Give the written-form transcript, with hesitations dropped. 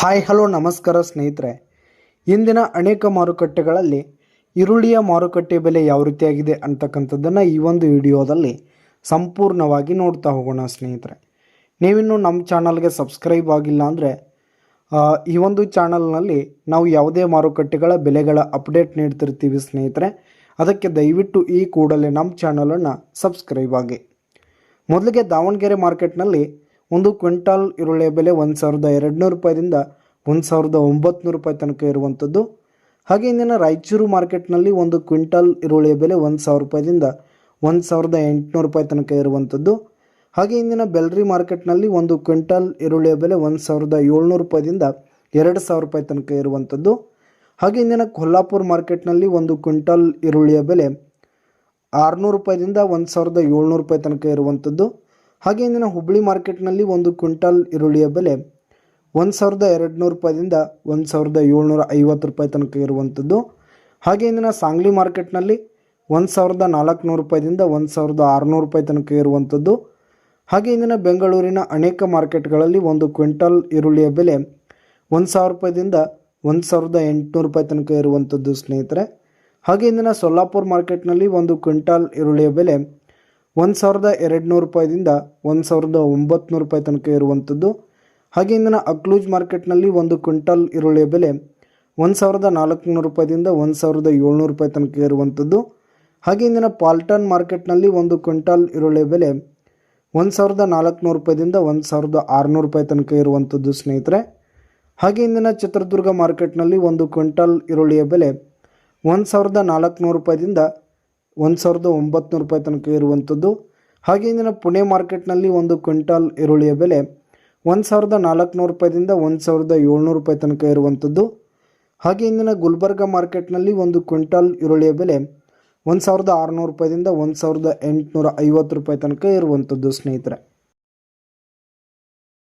Hi hello ನಮಸ್ಕಾರ ಸ್ನೇಹಿತರೆ. ಇಂದಿನ ಅನೇಕ ಮಾರುಕಟ್ಟೆಗಳಲ್ಲಿ ಈರುಳ್ಳಿಯ ಮಾರುಕಟ್ಟೆ ಬೆಲೆ ಯಾವ ರೀತಿಯಾಗಿದೆ ಅಂತಕ್ಕಂಥದ್ದನ್ನು ಈ ಒಂದು ವಿಡಿಯೋದಲ್ಲಿ ಸಂಪೂರ್ಣವಾಗಿ ನೋಡ್ತಾ ಹೋಗೋಣ ಸ್ನೇಹಿತರೆ. ನೀವಿನ್ನೂ ನಮ್ಮ ಚಾನಲ್ಗೆ ಸಬ್ಸ್ಕ್ರೈಬ್ ಆಗಿಲ್ಲ ಅಂದರೆ ಈ ಒಂದು ಚಾನಲ್ನಲ್ಲಿ ನಾವು ಯಾವುದೇ ಮಾರುಕಟ್ಟೆಗಳ ಬೆಲೆಗಳ ಅಪ್ಡೇಟ್ ನೀಡ್ತಿರ್ತೀವಿ ಸ್ನೇಹಿತರೆ. ಅದಕ್ಕೆ ದಯವಿಟ್ಟು ಈ ಕೂಡಲೇ ನಮ್ಮ ಚಾನಲನ್ನು ಸಬ್ಸ್ಕ್ರೈಬ್ ಆಗಿ. ಮೊದಲಿಗೆ ದಾವಣಗೆರೆ ಮಾರ್ಕೆಟ್ನಲ್ಲಿ ಒಂದು ಕ್ವಿಂಟಾಲ್ ಈರುಳ್ಳಿಯ ಬೆಲೆ 1200 ರೂಪಾಯಿದಿಂದ 1900 ರೂಪಾಯಿ ತನಕ ಇರುವಂಥದ್ದು. ಹಾಗೆ ಇಂದಿನ ರಾಯಚೂರು ಮಾರ್ಕೆಟ್ನಲ್ಲಿ ಒಂದು ಕ್ವಿಂಟಾಲ್ ಈರುಳ್ಳಿಯ ಬೆಲೆ 1000 ರೂಪಾಯಿದಿಂದ 1800 ರೂಪಾಯಿ ತನಕ ಇರುವಂಥದ್ದು. ಹಾಗೆ ಇಂದಿನ ಬೆಲ್ರಿ ಮಾರ್ಕೆಟ್ನಲ್ಲಿ ಒಂದು ಕ್ವಿಂಟಾಲ್ ಈರುಳ್ಳಿಯ ಬೆಲೆ 1700 ರೂಪಾಯಿದಿಂದ 2000 ರೂಪಾಯಿ ತನಕ ಇರುವಂಥದ್ದು. ಹಾಗೆ ಇಂದಿನ ಕೊಲ್ಹಾಪುರ ಮಾರ್ಕೆಟ್ನಲ್ಲಿ ಒಂದು ಕ್ವಿಂಟಾಲ್ ಈರುಳ್ಳಿಯ ಬೆಲೆ 600 ರೂಪಾಯಿದಿಂದ 1700 ರೂಪಾಯಿ ತನಕ ಇರುವಂಥದ್ದು. ಹಾಗೆ ಇಂದಿನ ಹುಬ್ಬಳ್ಳಿ ಮಾರ್ಕೆಟ್ನಲ್ಲಿ ಒಂದು ಕ್ವಿಂಟಾಲ್ ಈರುಳ್ಳಿಯ ಬೆಲೆ 1200 ರೂಪಾಯಿದಿಂದ 1750 ರೂಪಾಯಿ ತನಕ ಇರುವಂಥದ್ದು. ಹಾಗೆ ಇಂದಿನ ಸಾಂಗ್ಲಿ ಮಾರ್ಕೆಟ್ನಲ್ಲಿ 1400 ರೂಪಾಯಿದಿಂದ 1600 ರೂಪಾಯಿ ತನಕ ಇರುವಂಥದ್ದು. ಹಾಗೆ ಇಂದಿನ ಬೆಂಗಳೂರಿನ ಅನೇಕ ಮಾರ್ಕೆಟ್ಗಳಲ್ಲಿ ಒಂದು ಕ್ವಿಂಟಾಲ್ ಈರುಳ್ಳಿಯ ಬೆಲೆ 1000 ರೂಪಾಯಿದಿಂದ 1800 ರೂಪಾಯಿ ತನಕ ಇರುವಂಥದ್ದು ಸ್ನೇಹಿತರೆ. ಹಾಗೆ ಇಂದಿನ ಸೊಲ್ಲಾಪುರ ಮಾರ್ಕೆಟ್ನಲ್ಲಿ ಒಂದು ಕ್ವಿಂಟಾಲ್ ಈರುಳ್ಳಿಯ ಬೆಲೆ 1200 ರೂಪಾಯಿದಿಂದ 1900 ರೂಪಾಯಿ ತನಕ ಇರುವಂಥದ್ದು. ಹಾಗೆ ಇಂದಿನ ಅಕ್ಲೂಜ್ ಮಾರ್ಕೆಟ್ನಲ್ಲಿ ಒಂದು ಕ್ವಿಂಟಾಲ್ ಈರುಳ್ಳಿಯ ಬೆಲೆ 1400 ರೂಪಾಯಿದಿಂದ 1700 ರೂಪಾಯಿ ತನಕ ಇರುವಂಥದ್ದು. ಹಾಗೆ ಇಂದಿನ ಪಾಲ್ಟನ್ ಮಾರ್ಕೆಟ್ನಲ್ಲಿ ಒಂದು ಕ್ವಿಂಟಾಲ್ ಈರುಳ್ಳಿಯ ಬೆಲೆ 1400 ರೂಪಾಯಿದಿಂದ 1600 ರೂಪಾಯಿ ತನಕ ಇರುವಂಥದ್ದು ಸ್ನೇಹಿತರೆ. ಹಾಗೆ ಇಂದಿನ ಚಿತ್ರದುರ್ಗ ಮಾರ್ಕೆಟ್ನಲ್ಲಿ ಒಂದು ಕ್ವಿಂಟಾಲ್ ಈರುಳ್ಳಿಯ ಬೆಲೆ 1400 ರೂಪಾಯಿದಿಂದ 1900 ರೂಪಾಯಿ ತನಕ ಇರುವಂಥದ್ದು. ಹಾಗೆ ಇಂದಿನ ಪುಣೆ ಮಾರ್ಕೆಟ್ನಲ್ಲಿ ಒಂದು ಕ್ವಿಂಟಾಲ್ ಈರುಳ್ಳಿಯ ಬೆಲೆ 1400 ರೂಪಾಯಿದಿಂದ 1700 ರೂಪಾಯಿ ತನಕ ಇರುವಂಥದ್ದು. ಹಾಗೆ ಇಂದಿನ ಗುಲ್ಬರ್ಗ ಮಾರ್ಕೆಟ್ನಲ್ಲಿ ಒಂದು ಕ್ವಿಂಟಾಲ್ ಈರುಳ್ಳಿಯ ಬೆಲೆ 1600 ರೂಪಾಯಿದಿಂದ 1850 ರೂಪಾಯಿ ತನಕ ಇರುವಂಥದ್ದು ಸ್ನೇಹಿತರೆ.